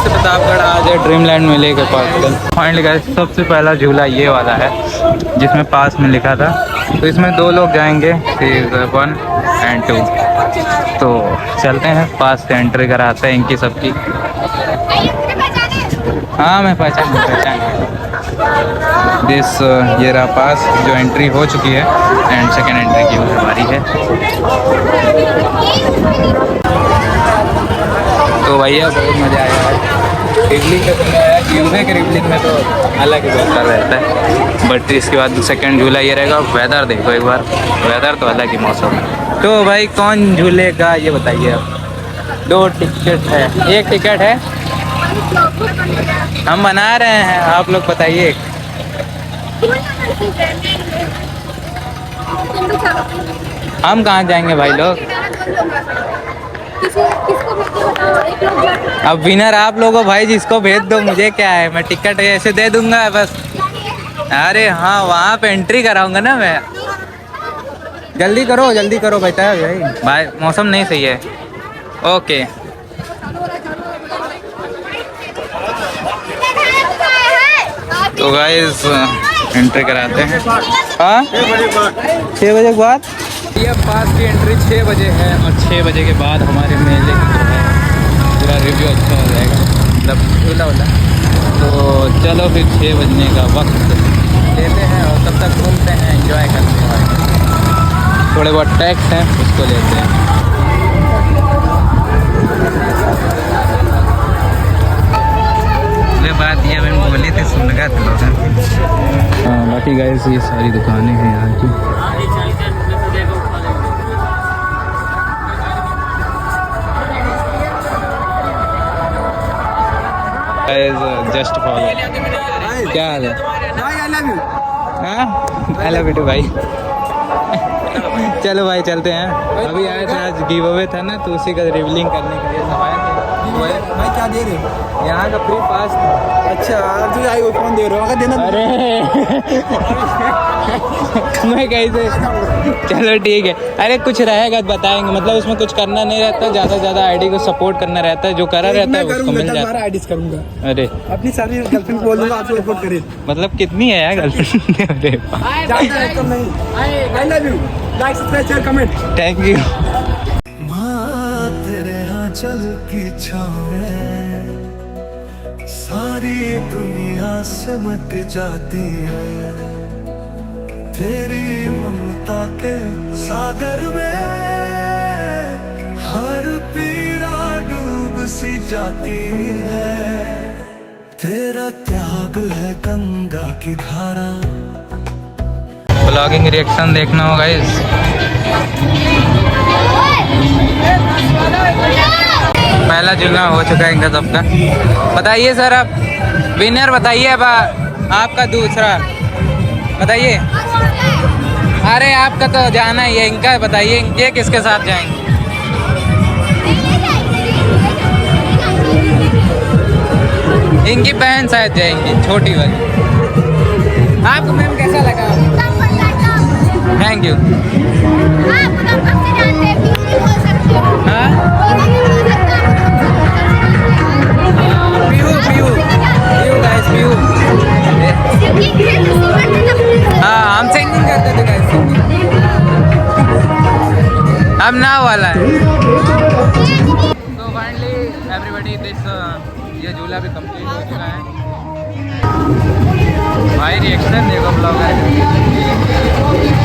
से प्रतापगढ़ आ जाए ड्रीमलैंड मेले के पास। फाइनली गाइस सबसे पहला झूला ये वाला है जिसमें पास में लिखा था। तो इसमें 2 लोग जाएंगे, 1 और 2। तो चलते हैं, पास से एंट्री कराते हैं इनकी सबकी। हाँ मैं पहचान दिस ये रहा पास जो एंट्री हो चुकी है एंड सेकेंड एंट्री की हमारी है। तो भैया बहुत मज़ा आया है। रिवलिंग का समय आया, झूले के रिवलिंग में तो अलग ही बेहतर रहता है। बट इसके बाद सेकंड झूला ये रहेगा। वेदर देखो एक बार, वेदर तो अलग ही मौसम है। तो भाई कौन झूलेगा ये बताइए आप। 2 टिकट है, 1 टिकट है, हम बना रहे हैं, आप लोग बताइए। हम कहाँ जाएंगे भाई लोग। अब विनर आप लोगों भाई, जिसको भेज दो, मुझे क्या है, मैं टिकट ऐसे दे दूंगा बस। अरे हाँ वहाँ पे एंट्री कराऊंगा ना मैं। जल्दी करो बेटा भाई, मौसम नहीं सही है। ओके तो गाइस एंट्री कराते हैं। हाँ 6 बजे के बाद ये पास की एंट्री 6 बजे है और 6 बजे के बाद हमारे मेले की जो है पूरा रिव्यू अच्छा हो जाएगा, मतलब झूला वाला। तो चलो फिर 6 बजने का वक्त लेते हैं और तब तक घूमते हैं, एंजॉय करते हैं। थोड़े बहुत टैक्स हैं उसको लेते हैं। ये बात ये मैंने बोली थी, सुन लगा था लोग। हाँ बाकी गाइस ये सारी दुकानें हैं यहाँ की। Just follow. क्या हाल है भाई? I love you. हाँ आई लव यू टू भाई। चलो भाई चलते हैं। अभी आए थे, आज गिव अवे था ना, तो उसी का रिवीलिंग करने के लिए सब आए थे। भाई क्या दे रहे हो? यहाँ का फ्री पास था। अच्छा तुझे आईफोन दे रहे हो, अगर देना। अरे मैं कैसे, चलो ठीक है। अरे कुछ रहेगा तो बताएंगे, मतलब उसमें कुछ करना नहीं रहता, ज़्यादा से ज़्यादा आईडी को सपोर्ट करना रहता है, जो करा रहता है उसको मिल जाता है। आईडीज करूंगा। अरे अपनी सारी गर्लफ्रेंड बोल दूंगा, आपको सपोर्ट करे। मतलब कितनी है यार गर्लफ्रेंड? अरे I love you, like subscribe share comment. Thank you. चल की छाँव सारी दुनिया सिमट जाती है तेरी ममता के सागर में, हर पीड़ा डूब सी जाती है, तेरा त्याग है गंगा की धारा। ब्लॉगिंग रिएक्शन देखना होगा इस। पहला झूला हो चुका है इनका सबका। बताइए सर आप विनर बताइए। अब आपका दूसरा बताइए। अरे आपका तो जाना ही है, इनका बताइए ये किसके साथ जाएंगे? इनकी बहन शायद जाएंगी, छोटी वाली। आपको मैम कैसा लगा? Thank you. हाँ हम सिंगिंग करते थे गाइस, अब ना वाला है। तो फाइनली एवरीबॉडी दिस ये झूला भी कंप्लीट हो चुका है। भाई रिएक्शन देखो ब्लॉगर,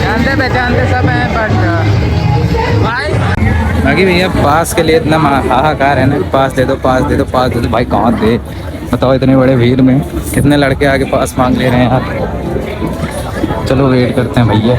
जानते पहचानते सब हैं बट भाई बाकी भैया पास के लिए इतना हाहाकार है ना, पास दे दो पास दे दो पास दे दो। भाई कहाँ दे बताओ, इतने बड़े भीड़ में कितने लड़के आगे पास मांग ले रहे हैं यार। चलो वेट करते हैं भैया।